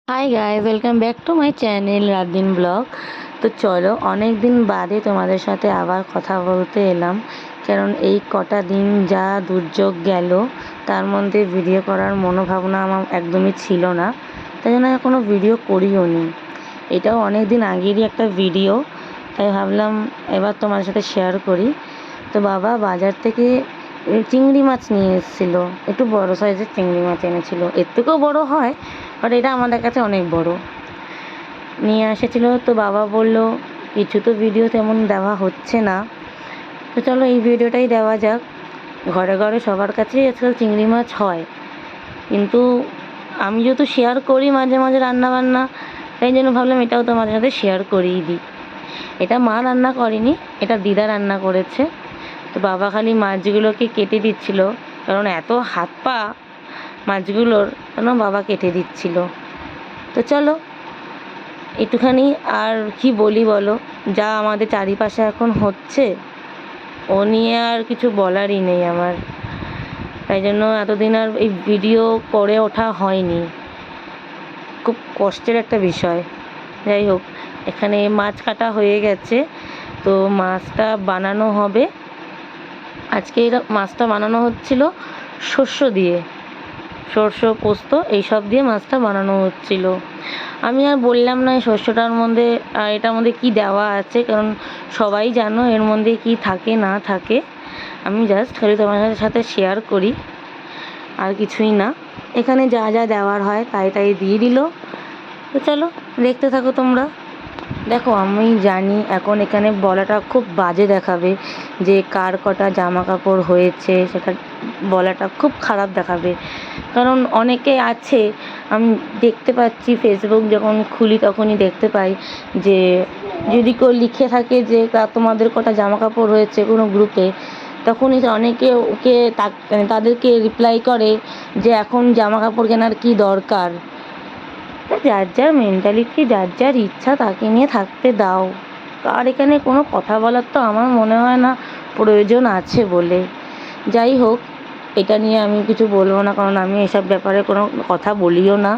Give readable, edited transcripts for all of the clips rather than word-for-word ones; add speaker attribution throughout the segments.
Speaker 1: Hi guys, welcome back to my channel রাতদিন blog. তো চলো, অনেক দিন বাদে তোমাদের সাথে আবার কথা বলতে এলাম, কারণ এই কটা দিন যা দুর্যোগ গেল তার মধ্যে ভিডিও করার মনোভাবনা আমার একদমই ছিল না, তাই জন্য কোনো ভিডিও করিও নি। এটাও অনেক দিন আগেরই একটা ভিডিও, তাই ভাবলাম এবার তোমাদের সাথে শেয়ার করি। তো বাবা বাজার থেকে চিংড়ি মাছ নিয়ে এসেছিলো, একটু বড় সাইজের চিংড়ি মাছ এনেছিল, এর থেকেও বড় হয়, বাট এটা আমাদের কাছে অনেক বড় নিয়ে এসেছিলো। তো বাবা বলল কিছু তো ভিডিও তেমন দেওয়া হচ্ছে না, তো চলো এই ভিডিওটাই দেওয়া যাক। ঘরে ঘরে সবার কাছেই আজকাল চিংড়ি মাছ হয়, কিন্তু আমি যেহেতু শেয়ার করি মাঝে মাঝে রান্নাবান্না, তাই জন্য ভাবলাম এটাও তোমাদের সাথে শেয়ার করেই দিই। এটা মা রান্না করেনি, এটা দিদা রান্না করেছে। তো বাবা খালি মাছগুলোকে কেটে দিচ্ছিল, কারণ এত হাত পা মাছগুলোর, কেন বাবা কেটে দিচ্ছিল। তো চলো একটুখানি, আর কি বলি বলো, যা আমাদের চারিপাশে এখন হচ্ছে ও নিয়ে আর কিছু বলারই নেই আমার, তাই জন্য এতদিন আর এই ভিডিও করে ওঠা হয়নি, খুব কষ্টের একটা বিষয়। যাই হোক, এখানে মাছ কাটা হয়ে গেছে, তো মাছটা বানানো হবে। আজকে এই মাছটা বানানো হচ্ছিল শস্য দিয়ে, সর্ষ পোস্ত এইসব দিয়ে মাছটা বানানো হচ্ছিল। আমি আর বললাম না এই শস্যটার মধ্যে আর এটার মধ্যে কি দেওয়া আছে, কারণ সবাই জানো এর মধ্যে কি থাকে না থাকে। আমি জাস্ট খালি তোমাদের সাথে শেয়ার করি, আর কিছুই না। এখানে যা যা দেওয়ার হয় তাই তাই দিয়ে দিল। তো চলো দেখতে থাকো তোমরা। দেখো, আমি জানি এখন এখানে বলাটা খুব বাজে দেখাবে, যে কার কটা জামা কাপড় হয়েছে সেটা বলাটা খুব খারাপ দেখাবে, কারণ অনেকে আছে, আমি দেখতে পাচ্ছি ফেসবুক যখন খুলি তখনই দেখতে পাই যে যদি কেউ লিখে থাকে যে তোমাদের কটা জামা কাপড় হয়েছে কোনো গ্রুপে, তখনই অনেকে ওকে তাদেরকে রিপ্লাই করে যে এখন জামা কাপড় কেনার কী দরকার। যার যার মেন্টালিটি, যার যার ইচ্ছা তাকে নিয়ে থাকতে দাও। আর এখানে কোনো কথা বলার তো আমার মনে হয় না প্রয়োজন আছে বলে। যাই হোক, এটা নিয়ে আমি কিছু বলবো না, কারণ আমি এসব ব্যাপারে কোনো কথা বলিও না,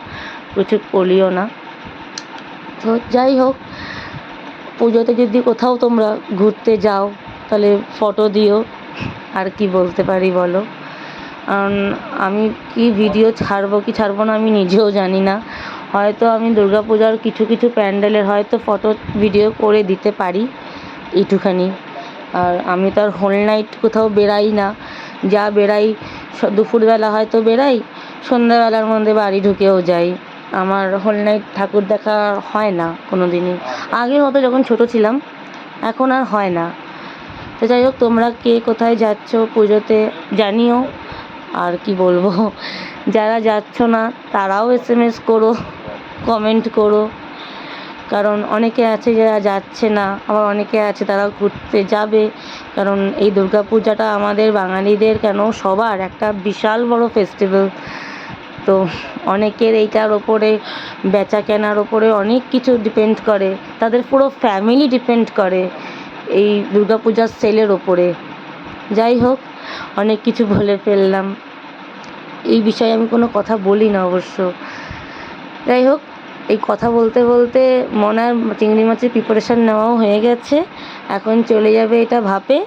Speaker 1: কিছু বলিও না। তো যাই হোক, পুজোতে যদি কোথাও তোমরা ঘুরতে যাও তাহলে ফটো দিও, আর কি বলতে পারি বলো। কারণ আমি কি ভিডিও ছাড়বো কি ছাড়বো না আমি নিজেও জানি না। হয়তো আমি দুর্গাপূজার কিছু কিছু প্যান্ডেলের হয়তো ফটো ভিডিও করে দিতে পারি এইটুখানি, আর আমি তো আর হোল নাইট কোথাও বেরাই না। যা বেরাই দুপুরবেলা হয়তো বেরাই, সন্ধ্যাবেলার মধ্যে বাড়ি ঢুকেও যাই। আমার হোল নাইট ঠাকুর দেখা হয় না কোনো দিনই। আগে হতো যখন ছোট ছিলাম, এখন আর হয় না। তো যাই হোক, তোমরা কে কোথায় যাচ্ছ পুজোতে জানিও। আর কি বলবো, যারা যাচ্ছ না তারাও SMS করো, কমেন্ট করো, কারণ অনেকে আছে যারা যাচ্ছে না, আবার অনেকে আছে তারা ঘুরতে যাবে। কারণ এই দুর্গাপূজাটা আমাদের বাঙালিদের কেন সবার একটা বিশাল বড় ফেস্টিভ্যাল। তো অনেকের এইটার ওপরে বেচা কেনার ওপরে অনেক কিছু ডিপেন্ড করে, তাদের পুরো ফ্যামিলি ডিপেন্ড করে এই দুর্গাপূজার সেলের ওপরে। যাই হোক, অনেক কিছু বলে ফেললাম, এই বিষয়ে আমি কোনো কথা বলি না অবশ্য। যাই হোক, এই কথা বলতে বলতে মনে হয় চিংড়ি মাছের প্রিপারেশান নেওয়াও হয়ে গেছে, এখন চলে যাবে এটা ভাপে।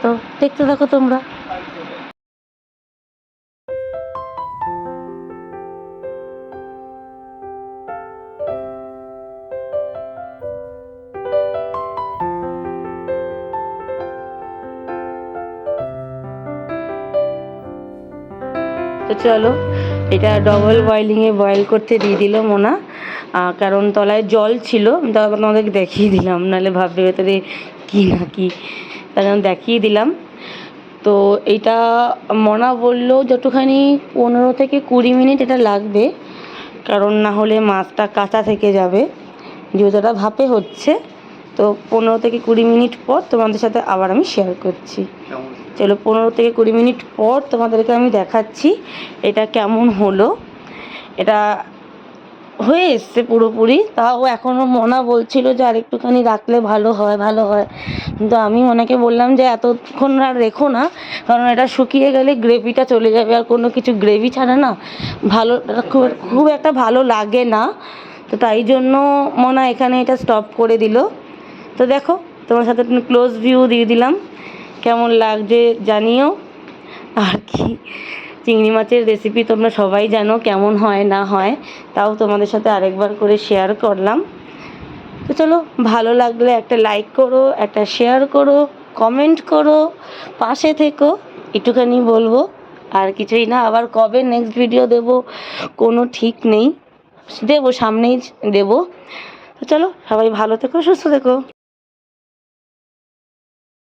Speaker 1: তো দেখতে থাকো তোমরা। তো চলো, এটা ডবল বয়েলিংয়ে বয়েল করতে দিয়ে দিল মোনা, কারণ তলায় জল ছিল। তারপর তোমাদেরকে দেখিয়ে দিলাম, নাহলে ভাববে ভেতরে কী না কি, তার জন্য দেখিয়ে দিলাম। তো এইটা মোনা বললো যতখানি 15 থেকে 20 মিনিট এটা লাগবে, কারণ না হলে মাছটা কাঁচা থেকে যাবে, যেহেতু এটা ভাপে হচ্ছে। তো 15 থেকে 20 মিনিট পর তোমাদের সাথে আবার আমি শেয়ার করছি। চলো, 15 থেকে 20 মিনিট পর তোমাদেরকে আমি দেখাচ্ছি এটা কেমন হলো। এটা হয়ে এসছে পুরোপুরি, তাও এখনও মনা বলছিল যে আর একটুখানি রাখলে ভালো হয় ভালো হয়, কিন্তু আমি ওনাকে বললাম যে এতক্ষণ আর রেখো না, কারণ এটা শুকিয়ে গেলে গ্রেভিটা চলে যাবে, আর কোনো কিছু গ্রেভি ছাড়া না ভালো খুব খুব একটা ভালো লাগে না। তো তাই জন্য মনা এখানে এটা স্টপ করে দিল। তো দেখো, তোমার সাথে ক্লোজ ভিউ দিয়ে দিলাম, কেমন লাগছে জানিও। আর কি, চিংড়ি মাছের রেসিপি তোমরা সবাই জানো কেমন হয় না হয়, তাও তোমাদের সাথে আরেকবার করে শেয়ার করলাম। তো চলো, ভালো লাগলে একটা লাইক করো, একটা শেয়ার করো, কমেন্ট করো, পাশে থেকো, একটুখানি বলবো। আর কিছুই না, আবার কবে নেক্সট ভিডিও দেব কোনো ঠিক নেই, দেবো সামনেই দেবো। তো চলো, সবাই ভালো থেকো, সুস্থ থেকো।